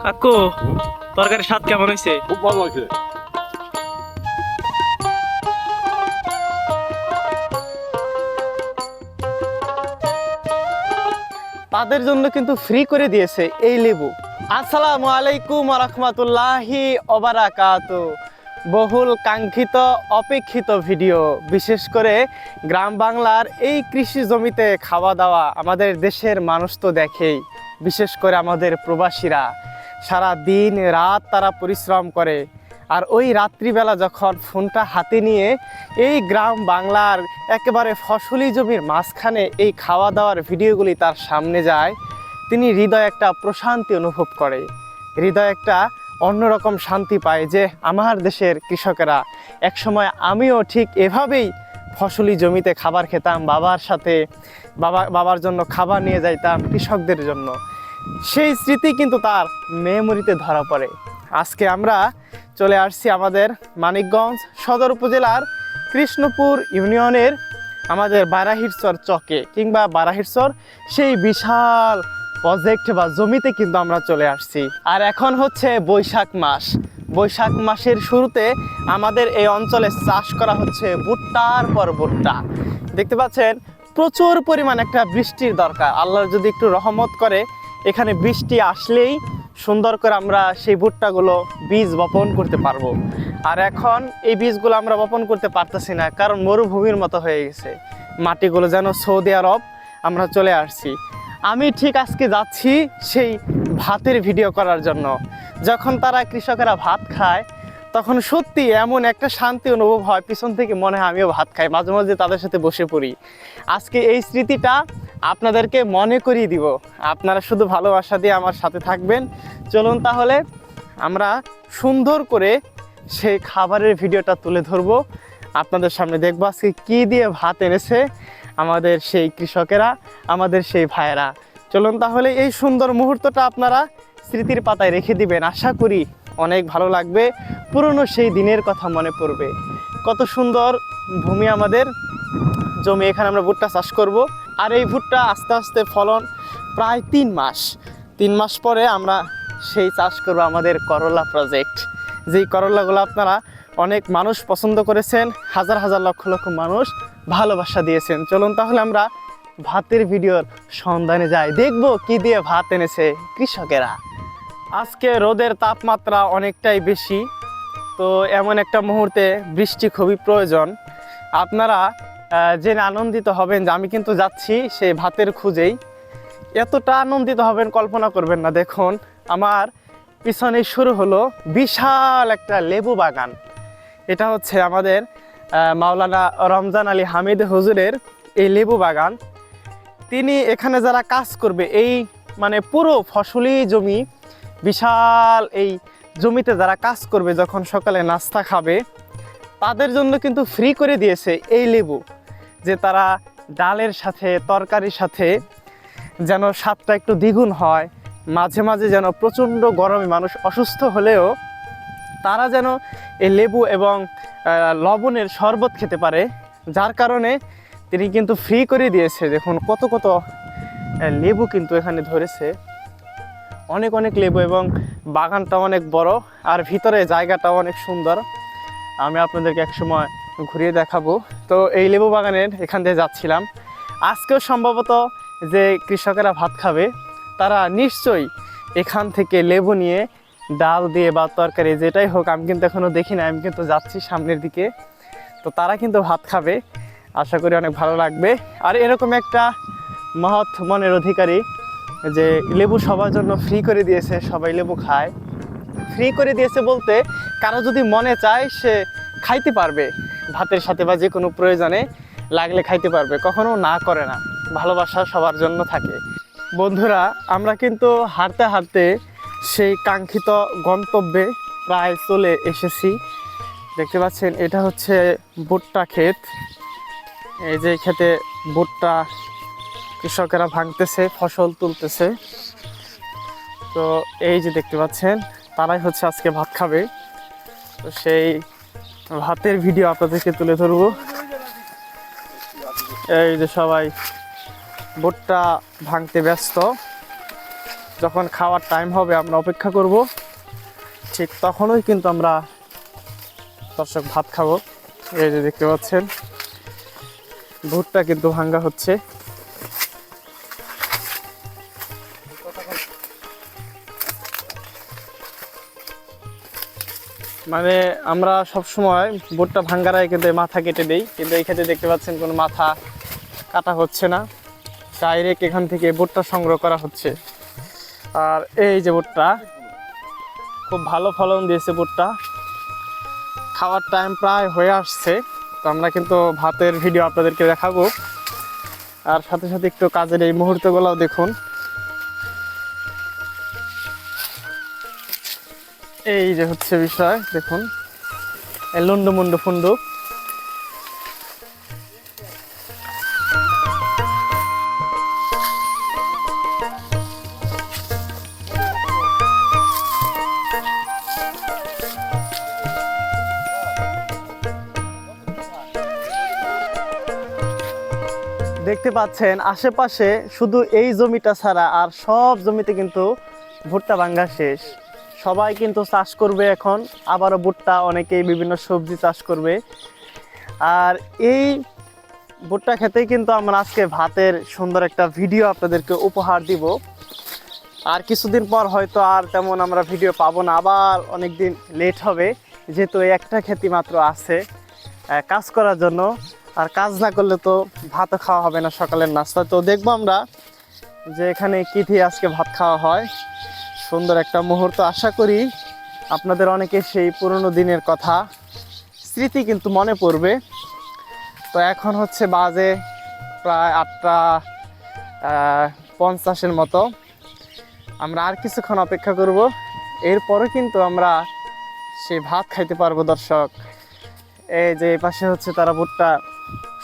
কাকু, তরকারির স্বাদ কেমন হয়েছে? খুব ভালো আছে। তাদের জন্য কিন্তু ফ্রি করে দিয়েছে এই লেবু। আসসালামু আলাইকুম ওয়া রাহমাতুল্লাহি ওয়া বারাকাতু। বহুল কাঙ্ক্ষিত অপেক্ষিত ভিডিও, বিশেষ করে গ্রাম বাংলার এই কৃষি জমিতে খাওয়া দাওয়া আমাদের দেশের মানুষ তো দেখেই, বিশেষ করে আমাদের প্রবাসীরা সারা দিন রাত তারা পরিশ্রম করে। আর ওই রাত্রিবেলা যখন ফোনটা হাতে নিয়ে এই গ্রাম বাংলার একেবারে ফসলি জমির মাঝখানে এই খাওয়া দাওয়ার ভিডিওগুলি তার সামনে যায়, তিনি হৃদয়ে একটা প্রশান্তি অনুভব করে, হৃদয়ে একটা অন্যরকম শান্তি পায় যে আমার দেশের কৃষকেরা একসময় আমিও ঠিক এভাবেই ফসলি জমিতে খাবার খেতাম, বাবার সাথে বাবার জন্য খাবার নিয়ে যাইতাম কৃষকদের জন্য। সেই স্মৃতি কিন্তু তার মেমোরিতে ধরা পড়ে। আজকে আমরা চলে আসছি আমাদের মানিকগঞ্জ সদর উপজেলার কৃষ্ণপুর ইউনিয়নের আমাদের বারাহিরচর চকে কিংবা বারাহিরচর সেই বিশাল প্রজেক্ট বা জমিতে কিন্তু আমরা চলে আসছি। আর এখন হচ্ছে বৈশাখ মাস। বৈশাখ মাসের শুরুতে আমাদের এই অঞ্চলে চাষ করা হচ্ছে ভুট্টার পর ভুট্টা। দেখতে পাচ্ছেন প্রচুর পরিমাণ একটা বৃষ্টির দরকার। আল্লাহর যদি একটু রহমত করে এখানে বৃষ্টি আসলেই সুন্দর করে আমরা সেই ভুট্টাগুলো বীজ বপন করতে পারবো। আর এখন এই বীজগুলো আমরা বপন করতে পারতেছি না, কারণ মরুভূমির মতো হয়ে গেছে। মাটিগুলো যেন সৌদি আরব আমরা চলে আসছি। আমি ঠিক আজকে যাচ্ছি সেই ভাতের ভিডিও করার জন্য। যখন তারা কৃষকেরা ভাত খায় তখন সত্যি এমন একটা শান্তি অনুভব হয়, পিছন থেকে মনে হয় আমিও ভাত খাই, মাঝে মাঝে তাদের সাথে বসে পড়ি। আজকে এই স্মৃতিটা আপনাদেরকে মনে করিয়ে দিব। আপনারা শুধু ভালোবাসা দিয়ে আমার সাথে থাকবেন। চলুন তাহলে আমরা সুন্দর করে সেই খাবারের ভিডিওটা তুলে ধরবো আপনাদের সামনে। দেখবো আজকে কী দিয়ে ভাত এনেছে আমাদের সেই কৃষকেরা, আমাদের সেই ভাইয়েরা। চলুন তাহলে এই সুন্দর মুহূর্তটা আপনারা স্মৃতির পাতায় রেখে দিবেন। আশা করি অনেক ভালো লাগবে, পুরনো সেই দিনের কথা মনে পড়বে। কত সুন্দর ভূমি আমাদের জমি, এখানে আমরা ভুট্টা চাষ করব। আর এই ভুট্টা আস্তে আস্তে ফলন প্রায় 3 মাস পরে আমরা সেই চাষ করব আমাদের করলা প্রজেক্ট। যেই করলাগুলো আপনারা অনেক মানুষ পছন্দ করেছেন, হাজার হাজার লক্ষ লক্ষ মানুষ ভালোবাসা দিয়েছেন। চলুন তাহলে আমরা ভাতের ভিডিওর সন্ধানে যাই, দেখব কি দিয়ে ভাত এনেছে কৃষকেরা। আজকে রোদের তাপমাত্রা অনেকটাই বেশি, তো এমন একটা মুহূর্তে বৃষ্টি খুবই প্রয়োজন। আপনারা জেনে আনন্দিত হবেন যে আমি কিন্তু যাচ্ছি সেই ভাতের খুঁজেই। এতটা আনন্দিত হবেন কল্পনা করবেন না। দেখুন আমার পিছনে শুরু হলো বিশাল একটা লেবু বাগান। এটা হচ্ছে আমাদের মাওলানা রমজান আলী হামিদ হুজুরের এই লেবু বাগান। তিনি এখানে যারা কাজ করবে, এই মানে পুরো ফসলি জমি, বিশাল এই জমিতে যারা কাজ করবে, যখন সকালে নাস্তা খাবে তাদের জন্য কিন্তু ফ্রি করে দিয়েছে এই লেবু, যে তারা ডালের সাথে তরকারির সাথে যেন স্বাদটা একটু দ্বিগুণ হয়। মাঝে মাঝে যেন প্রচণ্ড গরমে মানুষ অসুস্থ হলেও তারা যেন এই লেবু এবং লবণের শরবত খেতে পারে, যার কারণে তিনি কিন্তু ফ্রি করে দিয়েছে। দেখুন কত কত লেবু কিন্তু এখানে ধরেছে, অনেক অনেক লেবু, এবং বাগানটা অনেক বড় আর ভিতরে জায়গাটাও অনেক সুন্দর। আমি আপনাদেরকে একসময় ঘুরিয়ে দেখাবো। তো এই লেবু বাগানের এখান দিয়ে যাচ্ছিলাম। আজকেও সম্ভবত যে কৃষকেরা ভাত খাবে তারা নিশ্চয়ই এখান থেকে লেবু নিয়ে ডাল দিয়ে বা তরকারি যেটাই হোক, আমি কিন্তু এখনও দেখি না, আমি কিন্তু যাচ্ছি সামনের দিকে, তো তারা কিন্তু ভাত খাবে। আশা করি অনেক ভালো লাগবে। আর এরকম একটা মহৎ মনের অধিকারী যে লেবু সবার জন্য ফ্রি করে দিয়েছে, সবাই লেবু খায়। ফ্রি করে দিয়েছে বলতে কারো যদি মনে চায় সে খাইতে পারবে ভাতের সাথে, বা যে কোনো প্রয়োজনে লাগলে খাইতে পারবে, কখনো না করে না। ভালোবাসা সবার জন্য থাকে। বন্ধুরা, আমরা কিন্তু হাঁটতে হাঁটতে সেই কাঙ্ক্ষিত গন্তব্যে প্রায় চলে এসেছি। দেখতে পাচ্ছেন এটা হচ্ছে ভুট্টা ক্ষেত। এই যে ক্ষেতে ভুট্টা কৃষকেরা ভাঙতেছে, ফসল তুলতেছে। তো এই যে দেখতে পাচ্ছেন তারাই হচ্ছে আজকে ভাত খাবে। তো সেই ভাতের ভিডিও আপনাদেরকে তুলে ধরবো। এই যে সবাই ভুট্টা ভাঙতে ব্যস্ত। যখন খাওয়ার টাইম হবে আমরা অপেক্ষা করব, ঠিক তখনই কিন্তু আমরা দর্শক ভাত খাবো। এই যে দেখতে পাচ্ছেন ভুট্টা কিন্তু ভাঙ্গা হচ্ছে। মানে আমরা সব সময় ভুট্টা ভাঙ্গারায় কিন্তু মাথা কেটে দেই, কিন্তু এই ক্ষেত্রে দেখতে পাচ্ছেন কোনো মাথা কাটা হচ্ছে না, ডাইরেক্ট এখান থেকে ভুট্টা সংগ্রহ করা হচ্ছে। আর এই যে ভুট্টা খুব ভালো ফলন দিয়েছে, ভুট্টা খাওয়ার টাইম প্রায় হয়ে আসছে। তো আমরা কিন্তু ভাতের ভিডিও আপনাদেরকে দেখাবো, আর সাথে সাথে একটু কাজের এই মুহূর্তগুলোও দেখুন। এই যে হচ্ছে বিষয়, দেখুন লুন্ডু মুন্ডু ফুন্ডু। দেখতে পাচ্ছেন আশেপাশে শুধু এই জমিটা ছাড়া আর সব জমিতে কিন্তু ভুট্টা ভাঙ্গা শেষ। সবাই কিন্তু চাষ করবে এখন, আবারও ভুট্টা, অনেকেই বিভিন্ন সবজি চাষ করবে। আর এই ভুট্টা খেতেই কিন্তু আমরা আজকে ভাতের সুন্দর একটা ভিডিও আপনাদেরকে উপহার দিব। আর কিছুদিন পর হয়তো আর তেমন আমরা ভিডিও পাবো না, আবার অনেক দিন লেট হবে, যেহেতু এই একটা ক্ষেতই মাত্র আছে কাজ করার জন্য। আর কাজ না করলে তো ভাতও খাওয়া হবে না সকালের নাস্তা। তো দেখবো আমরা যে এখানে কী দিয়ে আজকে ভাত খাওয়া হয়। সুন্দর একটা মুহূর্ত, আশা করি আপনাদের অনেকে সেই পুরনো দিনের কথা স্মৃতি কিন্তু মনে পড়বে। তো এখন হচ্ছে বাজে প্রায় 8:50 মতো। আমরা আর কিছুক্ষণ অপেক্ষা করব, এরপরে কিন্তু আমরা সেই ভাত খাইতে পারবো দর্শক। এই যে এই পাশে হচ্ছে তারা ভুট্টা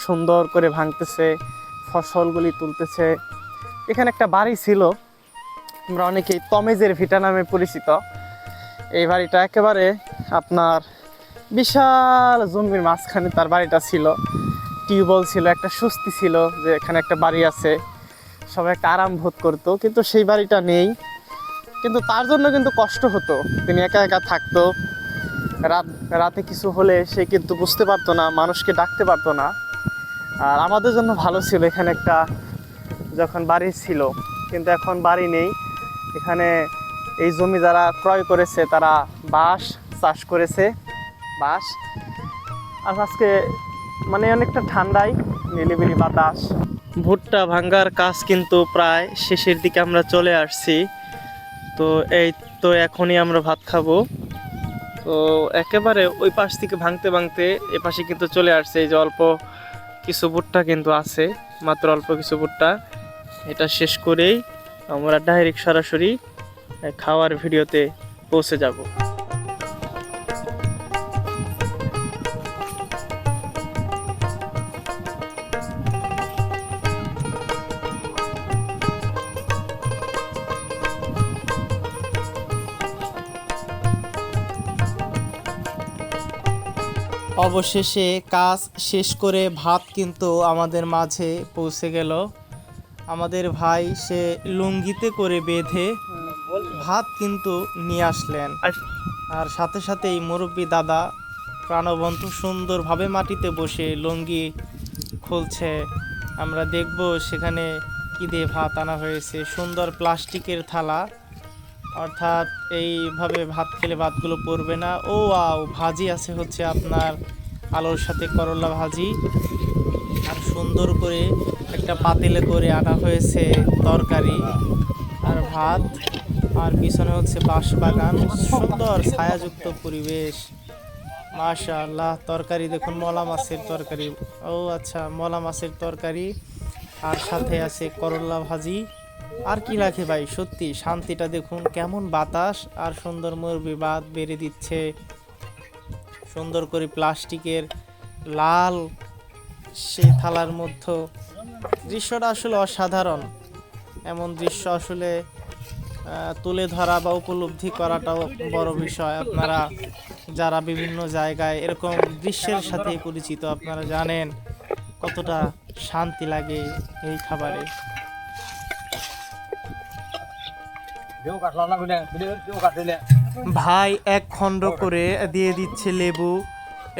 সুন্দর করে ভাঙতেছে, ফসলগুলি তুলতেছে। এখানে একটা বাড়ি ছিল, আমরা অনেকেই তমেজের ভিটা নামে পরিচিত। এই বাড়িটা একেবারে আপনার বিশাল জমির মাঝখানে তার বাড়িটা ছিল, টিউবওয়েল ছিল, একটা স্বস্তি ছিল যে এখানে একটা বাড়ি আছে, সবাই একটা আরাম বোধ করতো। কিন্তু সেই বাড়িটা নেই, কিন্তু তার জন্য কিন্তু কষ্ট হতো, তিনি একা একা থাকতো। রাতে কিছু হলে সে কিন্তু বুঝতে পারতো না, মানুষকে ডাকতে পারতো না। আর আমাদের জন্য ভালো ছিল এখানে একটা যখন বাড়ি ছিল, কিন্তু এখন বাড়ি নেই। এখানে এই জমি যারা ক্রয় করেছে তারা বাঁশ চাষ করেছে, বাঁশ। আর আজকে মানে অনেকটা ঠান্ডায় নিলিবিলি বাতাস। ভুট্টা ভাঙ্গার কাজ কিন্তু প্রায় শেষের দিকে আমরা চলে আসছি। তো এই তো এখনই আমরা ভাত খাবো। তো একেবারে ওই পাশ থেকে ভাঙতে ভাঙতে এ পাশে কিন্তু চলে আসছে। এই যে অল্প কিছু ভুট্টা কিন্তু আছে, মাত্র অল্প কিছু ভুট্টা। এটা শেষ করেই আমরা ডাইরেক্ট সরাসরি খাওয়ার ভিডিওতে পৌঁছে যাব। অবশেষে কাজ শেষ করে ভাত কিন্তু আমাদের মাঝে পৌঁছে গেল। আমাদের ভাই সে লুঙ্গিতে করে বেঁধে ভাত কিন্তু নিয়ে আসলেন। আর সাথে সাথেই মুরব্বী দাদা প্রাণবন্ত সুন্দরভাবে মাটিতে বসে লুঙ্গি খুলছে। আমরা দেখব সেখানে কী দিয়ে ভাত আনা হয়েছে। সুন্দর প্লাস্টিকের থালা, অর্থাৎ এইভাবে ভাত খেলে ভাতগুলো পড়বে না। ও আও, ভাজি আছে হচ্ছে আপনার আলুর সাথে করলা ভাজি। আর সুন্দর করে একটা পাতিলে করে আনা হয়েছে তরকারি আর ভাত। আর পিছনে হচ্ছে বাঁশবাগান, সুন্দর ছায়াযুক্ত পরিবেশ। মাশাআল্লাহ। তরকারি দেখুন, মলা মাছের তরকারি। ও আচ্ছা, মলা মাছের তরকারি, আর সাথে আছে করলা ভাজি। আর কি লাগে ভাই, সত্যি শান্তিটা দেখুন, কেমন বাতাস আর সুন্দর মুরগি ভাত বেড়ে দিচ্ছে সুন্দর করে প্লাস্টিকের লাল সেই থালার মধ্যে। দৃশ্যটা আসলে অসাধারণ। এমন দৃশ্য আসলে তুলে ধরা বা উপলব্ধি করাটাও বড় বিষয়। আপনারা যারা বিভিন্ন জায়গায় এরকম দৃশ্যের সাথে পরিচিত, আপনারা জানেন কতটা শান্তি লাগে এই খাবারে। ভাই এক খণ্ড করে দিয়ে দিচ্ছে লেবু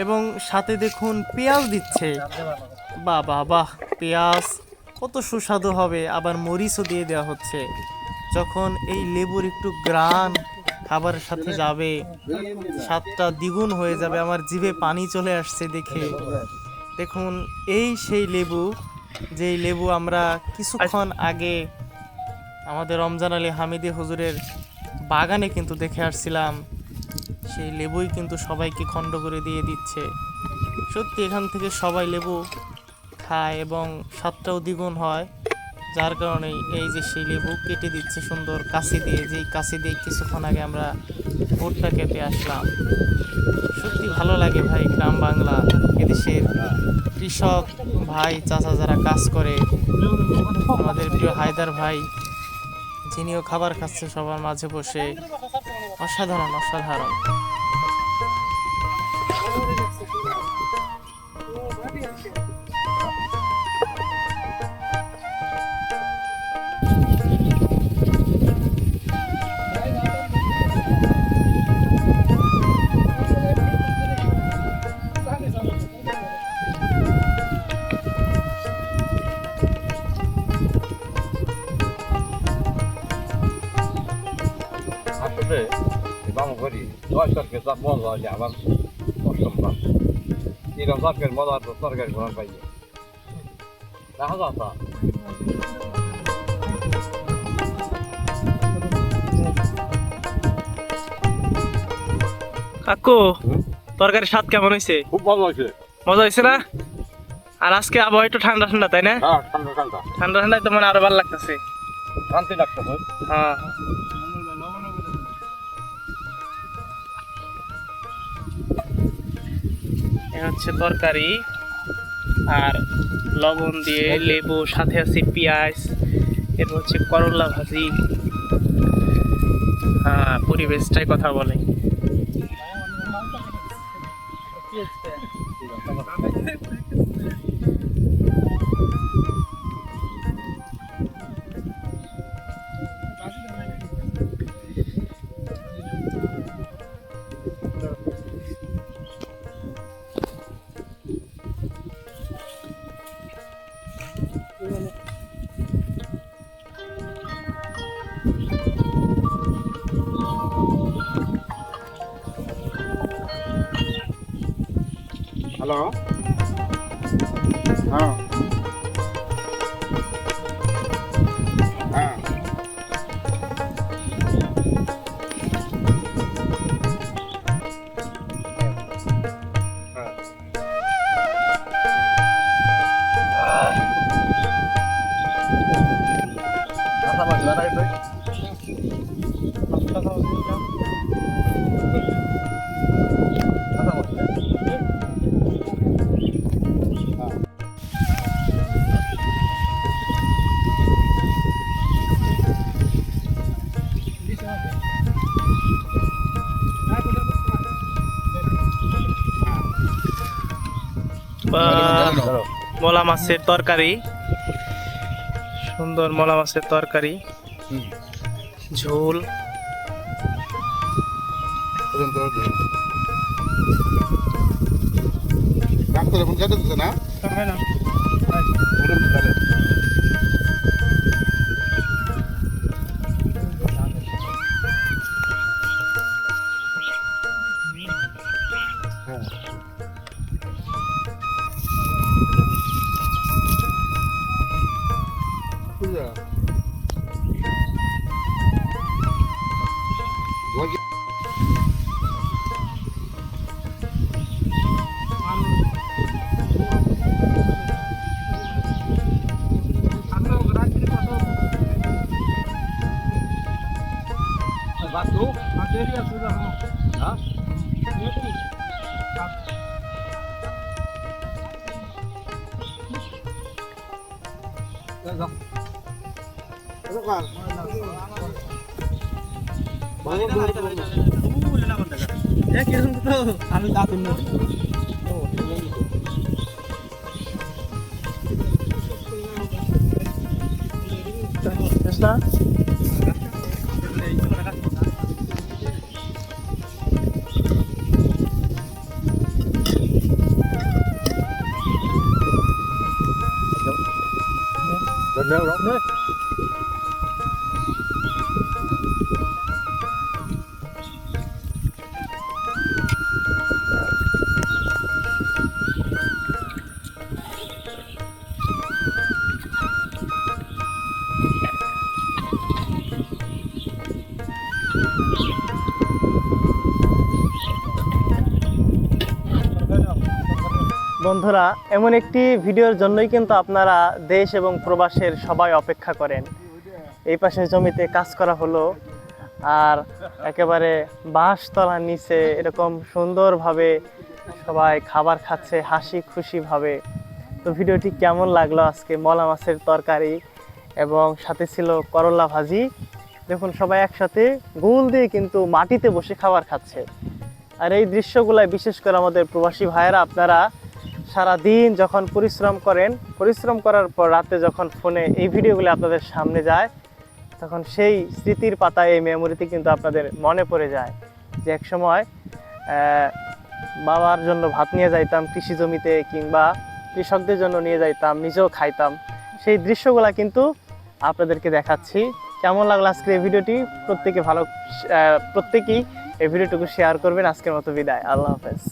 এবং সাথে দেখুন পেঁয়াজ দিচ্ছে। বাহ বাহ বাহ, পেঁয়াজ কত সুস্বাদু হবে, আবার মরিচও দিয়ে দেওয়া হচ্ছে। যখন এই লেবুর একটু গ্রান খাবারের সাথে যাবে, স্বাদটা দ্বিগুণ হয়ে যাবে। আমার জিভে পানি চলে আসছে দেখে। দেখুন এই সেই লেবু, যেই লেবু আমরা কিছুক্ষণ আগে আমাদের রমজান আলী হামিদি হুজুরের বাগানে কিন্তু দেখে আসছিলাম। সেই লেবুই কিন্তু সবাইকে খণ্ড করে দিয়ে দিচ্ছে। সত্যি এখান থেকে সবাই লেবু খায় এবং স্বাদটাও দ্বিগুণ হয়। যার কারণে এই যে সেই লেবু কেটে দিচ্ছে সুন্দর কাঁচি দিয়ে, যেই কাঁচি দিয়ে কিছুক্ষণ আগে আমরা ভুট্টা কেটে আসলাম। সত্যি ভালো লাগে ভাই, গ্রাম বাংলা, এদেশের কৃষক ভাই চাচা যারা কাজ করে, আমাদের প্রিয় হায়দার ভাই যিনিও খাবার খাচ্ছে সবার মাঝে বসে, অসাধারণ অসাধারণ। আসলে বামু করি তরকারি সব মজা হয় আমার অসম্ভব এরকম তরকারি মজা তো তরকারি কোনো পাই দেখা যাচ্ছে কাকু, তরকারির স্বাদ কেমন হয়েছে? খুব ভালো হয়েছে। মজা হয়েছে না? আর আজকে আবহাওয়া একটু ঠান্ডা ঠান্ডা, তাই না? হ্যাঁ, ঠান্ডা ঠান্ডা ঠান্ডা ঠান্ডায় তো মানে আরো ভালো লাগতেছে। শান্তি লাগতেছে। হ্যাঁ, এ হচ্ছে তরকারি আর লবণ দিয়ে লেবু, সাথে আছে পেঁয়াজ, এরপর হচ্ছে করলা ভাজি। হ্যাঁ, পরিবেশটাই কথা বলে। হ্যালো, হ্যাঁ হ্যাঁ মলা মাছের তরকারি, সুন্দর মলা মাছের তরকারি, ঝোল। ডাক্তার এখন কেটে দিচ্ছে না? আমি দাঁতুন না বন্ধুরা, এমন একটি ভিডিওর জন্যই কিন্তু আপনারা দেশ এবং প্রবাসের সবাই অপেক্ষা করেন। এই পাশে জমিতে কাজ করা হলো, আর একেবারে বাঁশতলার নিচে এরকম সুন্দরভাবে সবাই খাবার খাচ্ছে হাসি খুশিভাবে। তো ভিডিওটি কেমন লাগলো? আজকে মলা মাছের তরকারি এবং সাথে ছিল করলা ভাজি। দেখুন সবাই একসাথে গোল দিয়ে কিন্তু মাটিতে বসে খাবার খাচ্ছে। আর এই দৃশ্যগুলাই বিশেষ করে আমাদের প্রবাসী ভাইয়েরা, আপনারা সারা দিন যখন পরিশ্রম করেন, পরিশ্রম করার পর রাতে যখন ফোনে এই ভিডিওগুলো আপনাদের সামনে যায়, তখন সেই স্মৃতির পাতায় এই মেমোরিতে কিন্তু আপনাদের মনে পড়ে যায় যে এক সময় বাবার জন্য ভাত নিয়ে যাইতাম কৃষি জমিতে, কিংবা কৃষকদের জন্য নিয়ে যাইতাম, নিজেও খাইতাম। সেই দৃশ্যগুলো কিন্তু আপনাদেরকে দেখাচ্ছি। কেমন লাগলো আজকের এই ভিডিওটি? প্রত্যেকেই এই ভিডিওটুকু শেয়ার করবেন। আজকের মতো বিদায়, আল্লাহ হাফেজ।